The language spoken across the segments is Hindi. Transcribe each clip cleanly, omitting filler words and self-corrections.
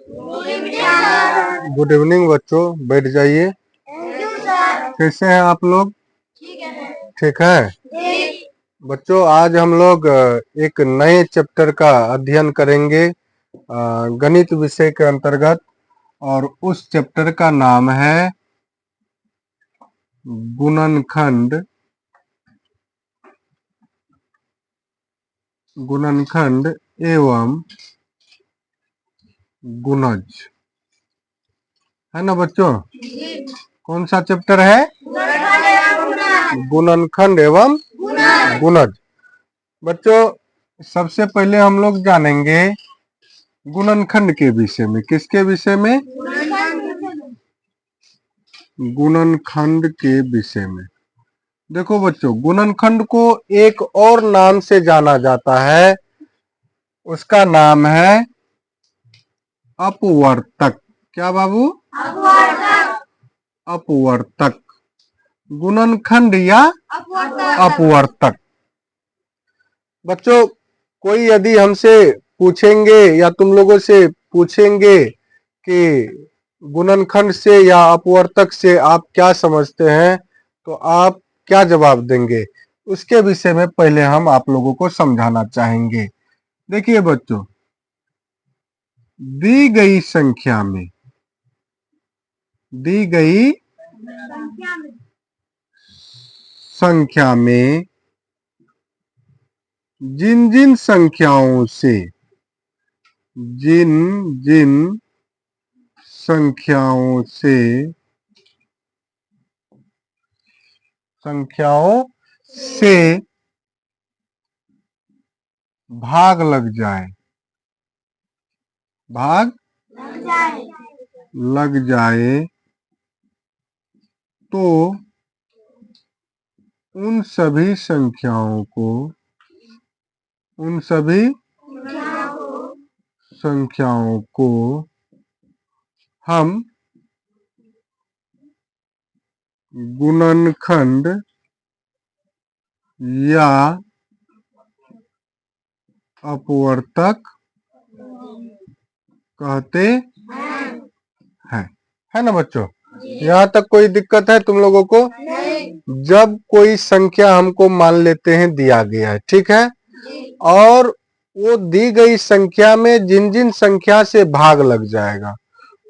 गुड इवनिंग बच्चों, बैठ जाइए। कैसे हैं आप लोग? ठीक है बच्चों, आज हम लोग एक नए चैप्टर का अध्ययन करेंगे गणित विषय के अंतर्गत, और उस चैप्टर का नाम है गुणनखंड एवं गुणज, है ना बच्चों? कौन सा चैप्टर है? गुणनखंड एवं गुणज। बच्चों, सबसे पहले हम लोग जानेंगे गुणनखंड के विषय में। किसके विषय में? गुणनखंड के विषय में। देखो बच्चों, गुणनखंड को एक और नाम से जाना जाता है, उसका नाम है अपवर्तक। क्या बाबू? अपवर्तक। गुणनखंड या अपवर्तक। बच्चों, कोई यदि हमसे पूछेंगे या तुम लोगों से पूछेंगे कि गुणनखंड से या अपवर्तक से आप क्या समझते हैं, तो आप क्या जवाब देंगे? उसके विषय में पहले हम आप लोगों को समझाना चाहेंगे। देखिए बच्चों, दी गई संख्या में जिन जिन संख्याओं से भाग लग जाए तो उन सभी संख्याओं को हम गुणनखंड या अपवर्तक कहते हैं। है ना बच्चों? यहाँ तक कोई दिक्कत है तुम लोगों को? जब कोई संख्या हमको मान लेते हैं दिया गया है, ठीक है, और वो दी गई संख्या में जिन जिन संख्या से भाग लग जाएगा,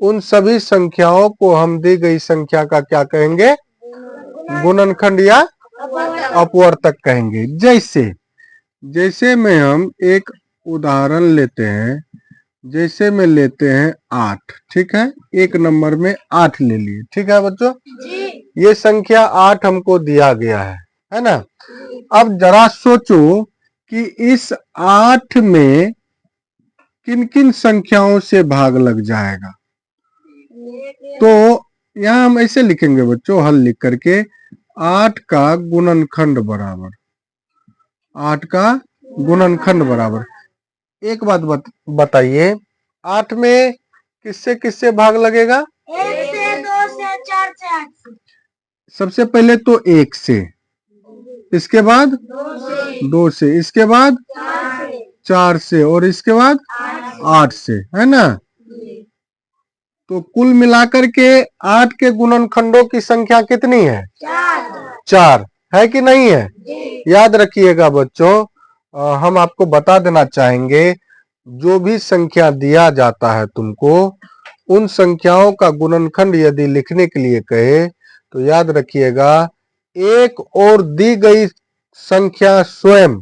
उन सभी संख्याओं को हम दी गई संख्या का क्या कहेंगे? गुणनखंड या अपवर्तक कहेंगे। जैसे में हम एक उदाहरण लेते हैं, जैसे में लेते हैं 8, ठीक है, एक नंबर में 8 ले लिए, ठीक है बच्चों? ये संख्या 8 हमको दिया गया है ना? अब जरा सोचो कि इस 8 में किन किन संख्याओं से भाग लग जाएगा। तो यहाँ हम ऐसे लिखेंगे बच्चों, हल लिख करके 8 का गुणनखंड बराबर। एक बात बताइए, 8 में किससे किससे भाग लगेगा? 1 से 2 से 4 से 8 से। सबसे पहले तो 1 से, इसके बाद 2 से, इसके बाद 4 से, और इसके बाद 8 से, है ना? तो कुल मिलाकर के 8 के गुणनखंडों की संख्या कितनी है? 4 है कि नहीं है? याद रखिएगा बच्चों, हम आपको बता देना चाहेंगे, जो भी संख्या दिया जाता है तुमको, उन संख्याओं का गुणनखंड यदि लिखने के लिए कहे तो याद रखिएगा, एक और दी गई संख्या स्वयं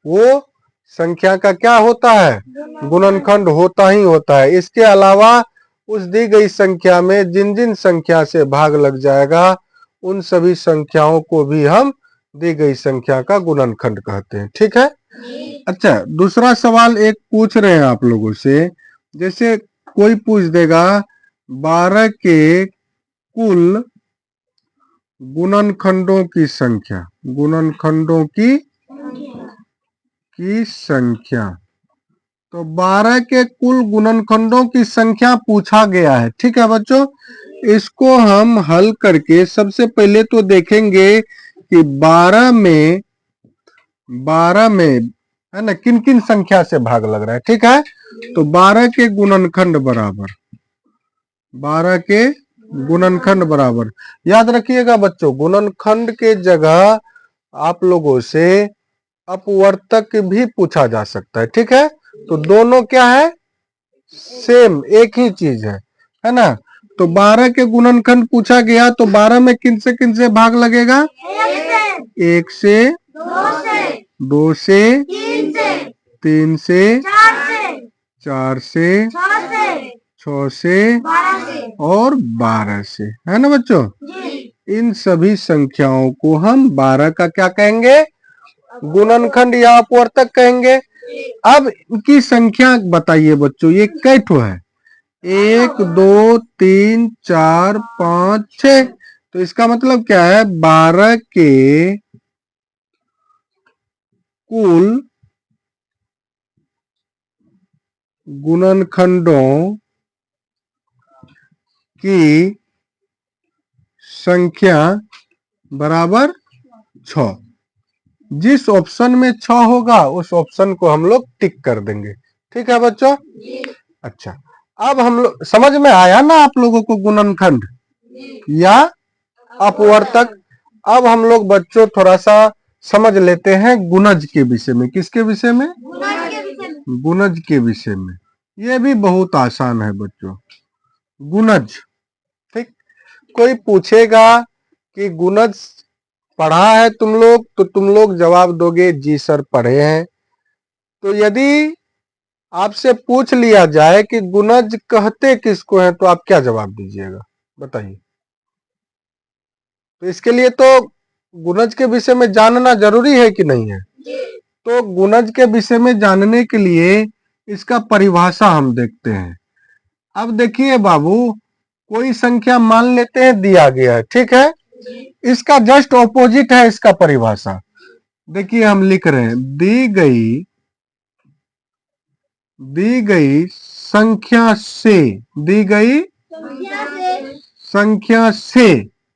वो संख्या का क्या होता है? गुणनखंड होता ही होता है। इसके अलावा उस दी गई संख्या में जिन जिन संख्या से भाग लग जाएगा, उन सभी संख्याओं को भी हम दी गई संख्या का गुणनखंड कहते हैं, ठीक है? अच्छा, दूसरा सवाल एक पूछ रहे हैं आप लोगों से। जैसे कोई पूछ देगा 12 के कुल गुणनखंडों की संख्या, तो 12 के कुल गुणनखंडों की संख्या पूछा गया है, ठीक है बच्चों? इसको हम हल करके सबसे पहले तो देखेंगे कि 12 में है ना किन किन संख्या से भाग लग रहा है, ठीक है? तो 12 के गुणनखंड बराबर, 12 के गुणनखंड बराबर, याद रखिएगा बच्चों, गुणनखंड के जगह आप लोगों से अपवर्तक भी पूछा जा सकता है, ठीक है। तो दोनों क्या है, सेम, एक ही चीज है ना। तो 12 के गुणनखंड पूछा गया, तो 12 में किन से भाग लगेगा, 1 से, 2 से, 3 से, 4 से, 6 से और 12 से, है ना बच्चों। इन सभी संख्याओं को हम 12 का क्या कहेंगे, गुणनखंड या अपवर्तक कहेंगे। अब इनकी संख्या बताइए बच्चों, ये कै ठो है, 1 2 3 4 5 6। तो इसका मतलब क्या है, 12 के कुल गुणनखंडों की संख्या बराबर 6। जिस ऑप्शन में 6 होगा उस ऑप्शन को हम लोग टिक कर देंगे, ठीक है बच्चों। अच्छा, अब हम लोग समझ में आया ना आप लोगों को गुणनखंड या अपवर्तक। अब हम लोग बच्चों थोड़ा सा समझ लेते हैं गुणज के विषय में। किसके विषय में, गुणज के विषय में। ये भी बहुत आसान है बच्चों, गुणज, ठीक। कोई पूछेगा कि गुणज पढ़ा है तुम लोग, तो तुम लोग जवाब दोगे जी सर पढ़े हैं। तो यदि आपसे पूछ लिया जाए कि गुणज कहते किसको हैं, तो आप क्या जवाब दीजिएगा, बताइए। तो इसके लिए तो गुणज के विषय में जानना जरूरी है कि नहीं है। तो गुणज के विषय में जानने के लिए इसका परिभाषा हम देखते हैं। अब देखिए बाबू, कोई संख्या मान लेते हैं दिया गया है, ठीक है। इसका जस्ट ऑपोजिट है इसका परिभाषा। देखिए हम लिख रहे हैं, दी गई संख्या से, दी गई संख्या से,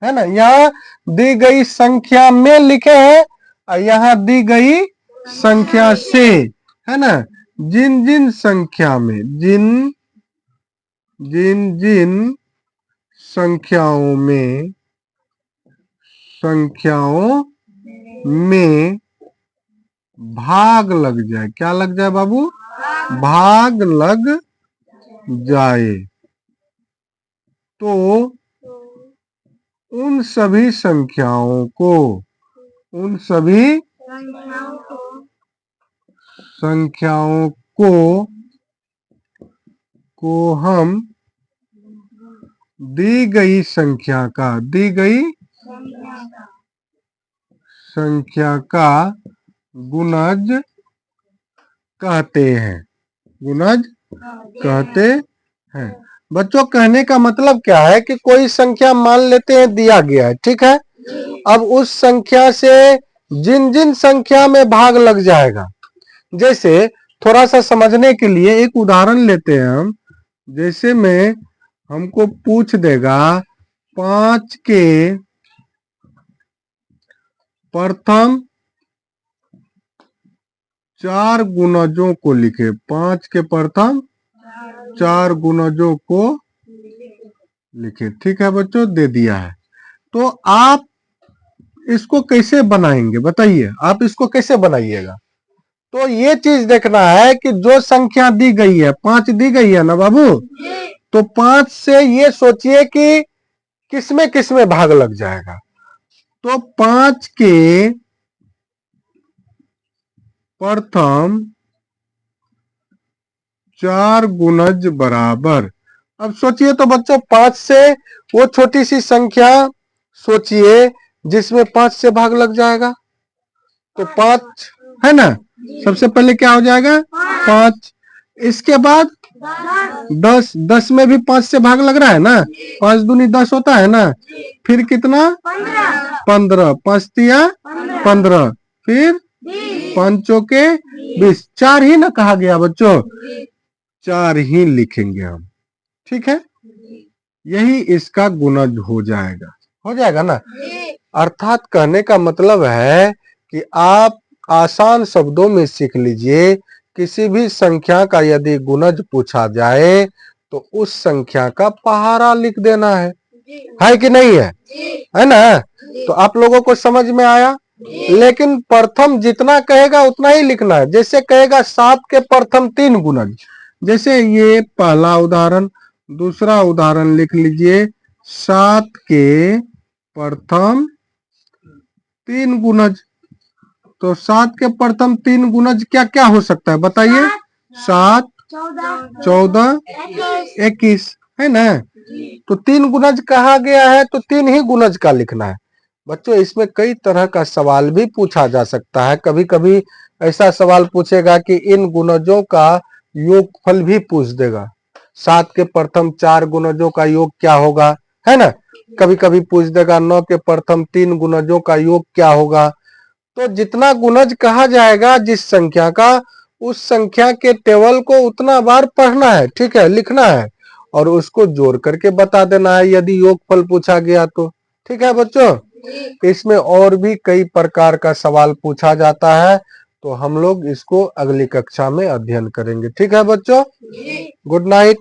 है ना। यहाँ दी गई संख्या में लिखे हैं और यहाँ दी गई संख्या से, है ना। जिन जिन संख्या में, जिन संख्याओं में भाग लग जाए, क्या लग जाए बाबू, भाग लग जाए, तो उन सभी संख्याओं को हम दी गई संख्या का गुणज कहते हैं, गुणज कहते हैं। बच्चों कहने का मतलब क्या है कि कोई संख्या मान लेते हैं दिया गया है, ठीक है। अब उस संख्या से जिन जिन संख्या में भाग लग जाएगा, जैसे थोड़ा सा समझने के लिए एक उदाहरण लेते हैं हम। जैसे में हमको पूछ देगा 5 के प्रथम 4 गुणजों को लिखे, 5 के प्रथम 4 गुणजों को लिखे, ठीक है बच्चों, दे दिया है। तो आप इसको कैसे बनाएंगे, बताइए, आप इसको कैसे बनाइएगा। तो ये चीज देखना है कि जो संख्या दी गई है, 5 दी गई है ना बाबू, तो 5 से ये सोचिए कि किसमें किसमें भाग लग जाएगा। तो 5 के प्रथम 4 गुणज बराबर, अब सोचिए तो बच्चों 5 से वो छोटी सी संख्या सोचिए जिसमें 5 से भाग लग जाएगा। तो 5 है ना, सबसे पहले क्या हो जाएगा 5, इसके बाद 10, 10 में भी 5 से भाग लग रहा है ना, 5 दूनी 10 होता है ना। फिर कितना 15, 5 तिया 15, फिर 5 चौके 20, 4 ही ना कहा गया बच्चों, 4 ही लिखेंगे हम, ठीक है। यही इसका गुणज हो जाएगा ना। अर्थात कहने का मतलब है कि आप आसान शब्दों में सीख लीजिए किसी भी संख्या का यदि गुणज पूछा जाए तो उस संख्या का पहाड़ा लिख देना है कि नहीं है? है ना? तो आप लोगों को समझ में आया? लेकिन प्रथम जितना कहेगा उतना ही लिखना है। जैसे कहेगा 7 के प्रथम 3 गुणज, जैसे ये पहला उदाहरण, दूसरा उदाहरण लिख लीजिए 7 के प्रथम 3 गुणज। तो 7 के प्रथम 3 गुणज क्या क्या हो सकता है बताइए? 7, 14, 21, है ना? तो 3 गुणज कहा गया है तो 3 ही गुणज का लिखना है। बच्चों इसमें कई तरह का सवाल भी पूछा जा सकता है। कभी कभी ऐसा सवाल पूछेगा कि इन गुणजों का योगफल भी पूछ देगा। 7 के प्रथम 4 गुणजों का योग क्या होगा, है ना? कभी कभी पूछ देगा 9 के प्रथम 3 गुणजों का योग क्या होगा। तो जितना गुणज कहा जाएगा जिस संख्या का, उस संख्या के टेबल को उतना बार पढ़ना है, ठीक है, लिखना है और उसको जोड़ करके बता देना है यदि योगफल पूछा गया तो। ठीक है बच्चों? इसमें और भी कई प्रकार का सवाल पूछा जाता है, तो हम लोग इसको अगली कक्षा में अध्ययन करेंगे। ठीक है बच्चों? Good night.